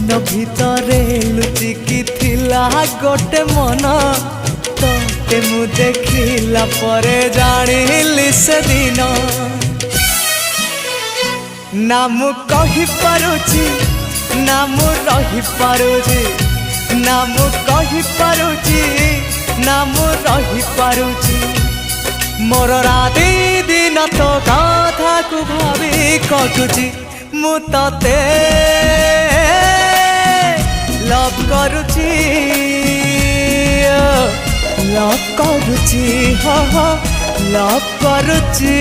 मन भितरे लुचिकी थिला गोटे मन ते मु देखिला परे जानिली से दिन ना मु कहि पारुची ना मु रही पारुची ना मु कहि पारुची ना मु रही पारुची मोर राति दिन तो कथा को भावी कटुची मु तते लव करुची लव करुची लव करुची।